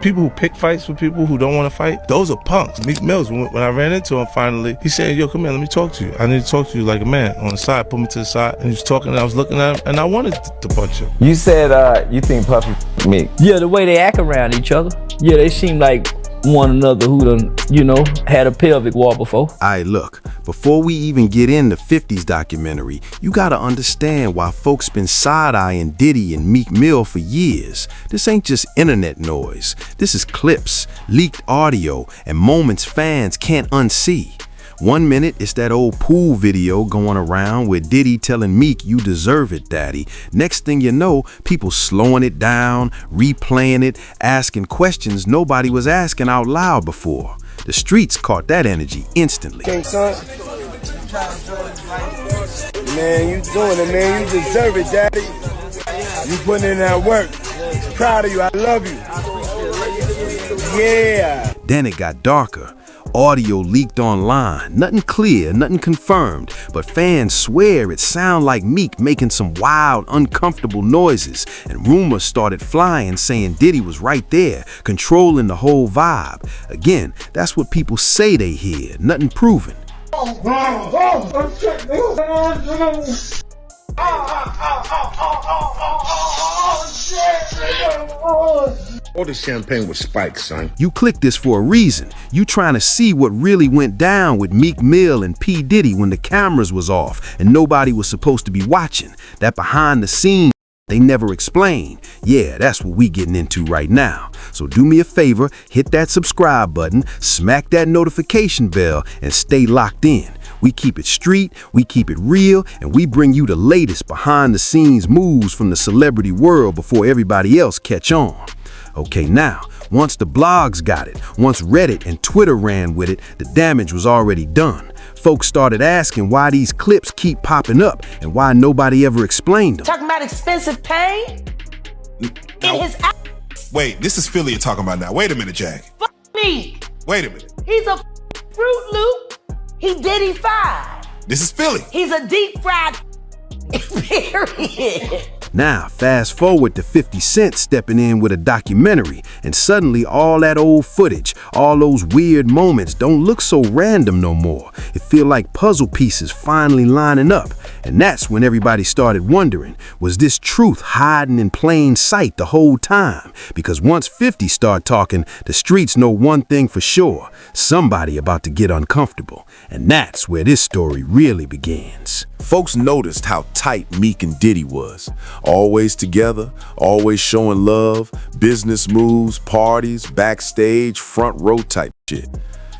People who pick fights with people who don't want to fight, those are punks. Meek Mills, when I ran into him finally, he said, yo, come here, let me talk to you. I need to talk to you like a man on the side, put me to the side. And he was talking, and I was looking at him, and I wanted to punch him. You said you think Puffy Meek? Yeah, the way they act around each other. Yeah, they seem like one another who done, had a pelvic war before. Aight, look, before we even get in the 50s documentary, you gotta understand why folks been side-eyeing Diddy and Meek Mill for years. This ain't just internet noise. This is clips, leaked audio, and moments fans can't unsee. 1 minute, it's that old pool video going around with Diddy telling Meek, you deserve it, daddy. Next thing you know, people slowing it down, replaying it, asking questions nobody was asking out loud before. The streets caught that energy instantly. King son, man, you doing it, man. You deserve it, daddy. You putting in that work. Proud of you. I love you. Yeah. Then it got darker. Audio leaked online, nothing clear, nothing confirmed, but fans swear it sounded like Meek making some wild, uncomfortable noises, and rumors started flying saying Diddy was right there, controlling the whole vibe. Again, that's what people say they hear, nothing proven. All the champagne with spikes, son. You click this for a reason. You trying to see what really went down with Meek Mill and P. Diddy when the cameras was off and nobody was supposed to be watching. That behind the scenes they never explain. Yeah, that's what we getting into right now. So do me a favor, hit that subscribe button, smack that notification bell, and stay locked in. We keep it street, we keep it real, and we bring you the latest behind the scenes moves from the celebrity world before everybody else catch on. Okay, now, once the blogs got it, once Reddit and Twitter ran with it, the damage was already done. Folks started asking why these clips keep popping up and why nobody ever explained them. Talking about expensive pain? In his Wait, this is Philly you're talking about now. Wait a minute, Jack. Fuck me. Wait a minute. He's a Fruit Loop. He Diddy-fied. This is Philly. He's a deep fried period. Now, fast forward to 50 Cent stepping in with a documentary, and suddenly all that old footage, all those weird moments don't look so random no more. It feel like puzzle pieces finally lining up, and that's when everybody started wondering, was this truth hiding in plain sight the whole time? Because once 50 start talking, the streets know one thing for sure, somebody about to get uncomfortable, and that's where this story really begins. Folks noticed how tight Meek and Diddy was. Always together, always showing love, business moves, parties, backstage, front row type shit.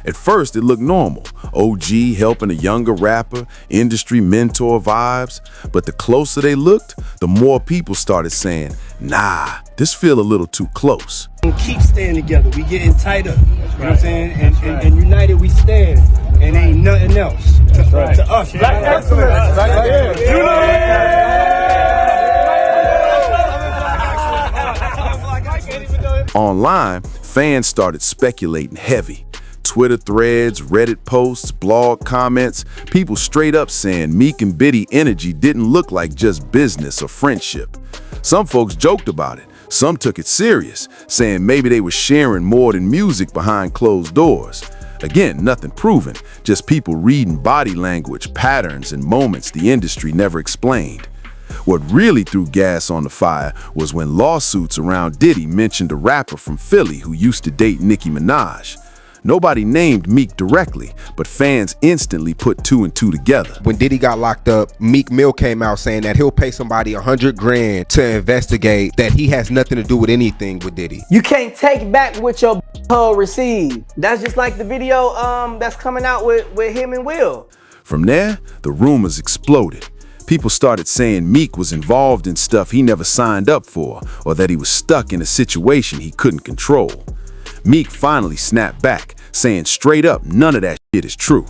At first, it looked normal. OG helping a younger rapper, industry mentor vibes. But the closer they looked, the more people started saying, nah, this feel a little too close. We keep staying together. We getting tighter. You know what I'm saying? And united we stand. And ain't nothing else to us. Black excellence. Online, fans started speculating heavy. Twitter threads, Reddit posts, blog comments, people straight up saying Meek and Diddy energy didn't look like just business or friendship. Some folks joked about it. Some took it serious, saying maybe they were sharing more than music behind closed doors. Again, nothing proven, just people reading body language, patterns, and moments the industry never explained. What really threw gas on the fire was when lawsuits around Diddy mentioned a rapper from Philly who used to date Nicki Minaj. Nobody named Meek directly, but fans instantly put two and two together. When Diddy got locked up, Meek Mill came out saying that he'll pay somebody $100 grand to investigate, that he has nothing to do with anything with Diddy. You can't take back what your received. That's just like the video that's coming out with him and Will. From there, the rumors exploded. People started saying Meek was involved in stuff he never signed up for, or that he was stuck in a situation he couldn't control. Meek finally snapped back, saying straight up none of that shit is true.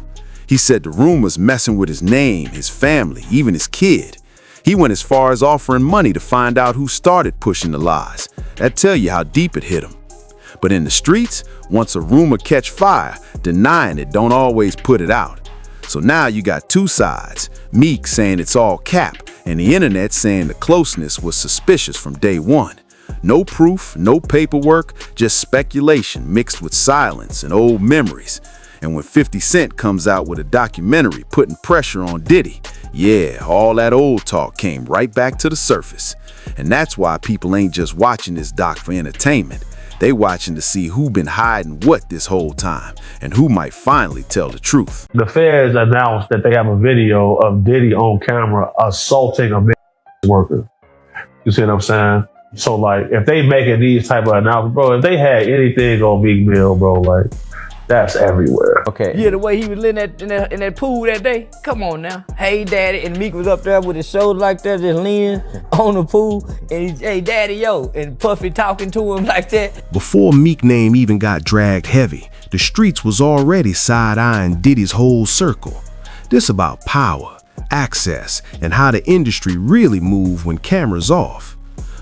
He said the rumors messing with his name, his family, even his kid. He went as far as offering money to find out who started pushing the lies. That tell you how deep it hit him. But in the streets, once a rumor catch fire, denying it don't always put it out. So now you got two sides, Meek saying it's all cap, and the internet saying the closeness was suspicious from day one. No proof, no paperwork, just speculation mixed with silence and old memories. And when 50 Cent comes out with a documentary putting pressure on Diddy, yeah, all that old talk came right back to the surface. And that's why people ain't just watching this doc for entertainment. They watching to see who been hiding what this whole time and who might finally tell the truth. The feds announced that they have a video of Diddy on camera assaulting a worker. You see what I'm saying? So like, if they making these type of announcements, bro, if they had anything on Meek Mill, bro, like, that's everywhere. Okay. Yeah, the way he was in that pool that day. Come on now. Hey, daddy. And Meek was up there with his shoulder like that, just leaning on the pool. And he, hey, daddy, yo. And Puffy talking to him like that. Before Meek name even got dragged heavy, the streets was already side-eyeing Diddy's whole circle. This about power, access, and how the industry really move when cameras off.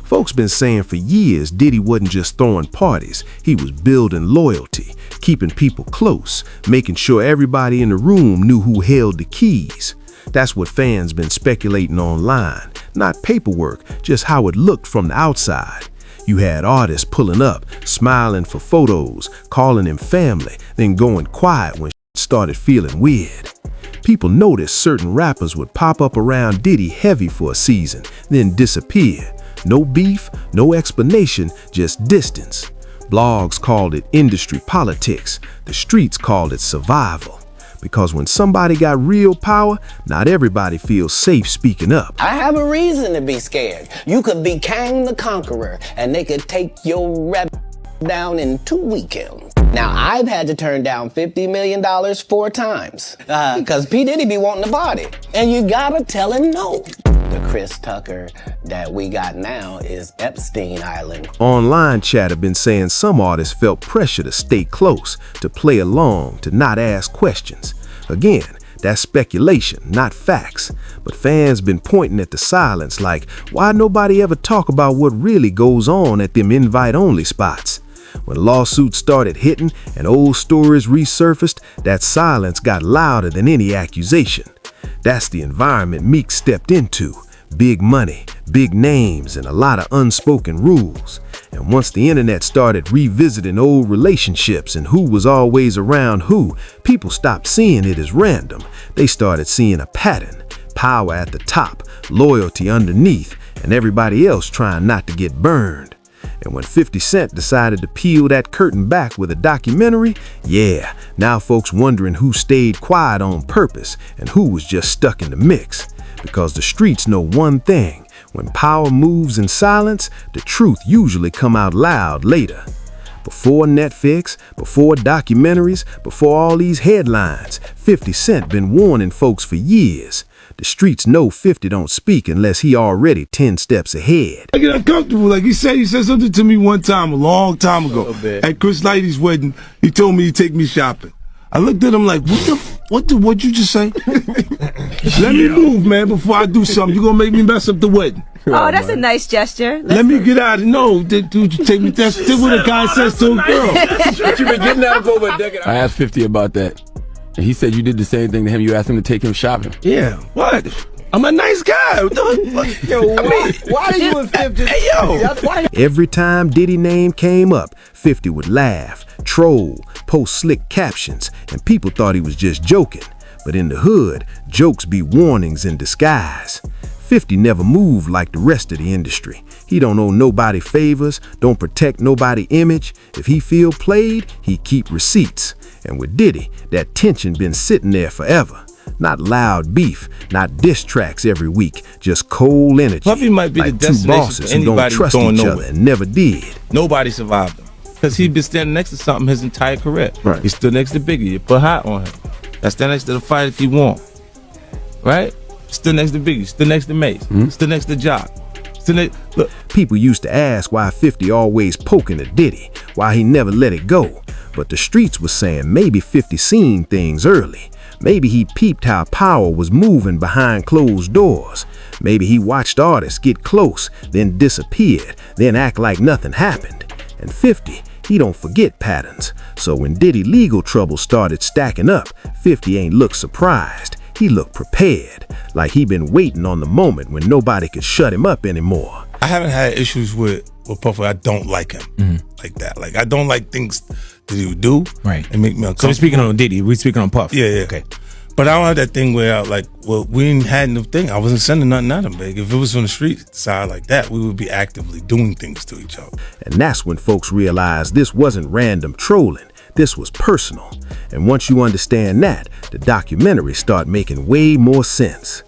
Folks been saying for years Diddy wasn't just throwing parties, he was building loyalty, keeping people close, making sure everybody in the room knew who held the keys. That's what fans been speculating online, not paperwork, just how it looked from the outside. You had artists pulling up, smiling for photos, calling him family, then going quiet when shit started feeling weird. People noticed certain rappers would pop up around Diddy heavy for a season, then disappear. No beef, no explanation, just distance. Blogs called it industry politics. The streets called it survival. Because when somebody got real power, not everybody feels safe speaking up. I have a reason to be scared. You could be Kang the Conqueror, and they could take your rap down in 2 weekends. Now, I've had to turn down $50 million 4 times. Because P. Diddy be wanting to party. And you gotta tell him no. The Chris Tucker that we got now is Epstein Island. Online chat have been saying some artists felt pressure to stay close, to play along, to not ask questions. Again, that's speculation, not facts. But fans been pointing at the silence like, why nobody ever talk about what really goes on at them invite-only spots? When lawsuits started hitting and old stories resurfaced, that silence got louder than any accusation. That's the environment Meek stepped into. Big money, big names, and a lot of unspoken rules. And once the internet started revisiting old relationships and who was always around who, people stopped seeing it as random. They started seeing a pattern. Power at the top, loyalty underneath, and everybody else trying not to get burned. And when 50 Cent decided to peel that curtain back with a documentary, yeah, now folks wondering who stayed quiet on purpose and who was just stuck in the mix. Because the streets know one thing, when power moves in silence, the truth usually come out loud later. Before Netflix, before documentaries, before all these headlines, 50 Cent been warning folks for years. The streets know 50 don't speak unless he already 10 steps ahead. I get uncomfortable. Like he said something to me one time, a long time ago. At Chris Lighty's wedding, he told me he'd take me shopping. I looked at him like, what'd you just say? Let me move, man, before I do something. You're gonna make me mess up the wedding. Oh, that's a nice gesture. Let me get out of No, dude, you take me. That's what a guy says to a girl. What you been getting out of over a decade? I asked 50 about that. And he said you did the same thing to him. You asked him to take him shopping. Yeah, what? I'm a nice guy. Yo, why are you and 50? Hey, yo. Every time Diddy name came up, 50 would laugh, troll, post slick captions, and people thought he was just joking. But in the hood, jokes be warnings in disguise. 50 never moved like the rest of the industry. He don't owe nobody favors, don't protect nobody image. If he feel played, he keep receipts. And with Diddy, that tension been sitting there forever. Not loud beef, not diss tracks every week, just cold energy. Puffy might be like the two destination bosses for who don't anybody trust going each nowhere. other and never did. Nobody survived him. Because he'd been standing next to something his entire career. Right. He stood next to Biggie. You put hot on him. That's stand next to the fight if you want. Right? Stood next to Biggie. Stood next to Mace. Stood next to Jock. Look. People used to ask why 50 always poking at Diddy, why he never let it go. But the streets was saying maybe 50 seen things early. Maybe he peeped how power was moving behind closed doors. Maybe he watched artists get close, then disappeared, then act like nothing happened. And 50, he don't forget patterns. So when Diddy legal trouble started stacking up, 50 ain't look surprised. He looked prepared, like he been waiting on the moment when nobody could shut him up anymore. I haven't had issues with with Puffy, I don't like him like that. Like I don't like things that he would do, right, and make me uncomfortable. So we're speaking on Diddy. We're speaking on Puff. Yeah. Okay. But I don't have that thing where we ain't had no thing. I wasn't sending nothing at him, big. If it was on the street side like that, we would be actively doing things to each other. And that's when folks realized this wasn't random trolling. This was personal. And once you understand that, the documentary start making way more sense.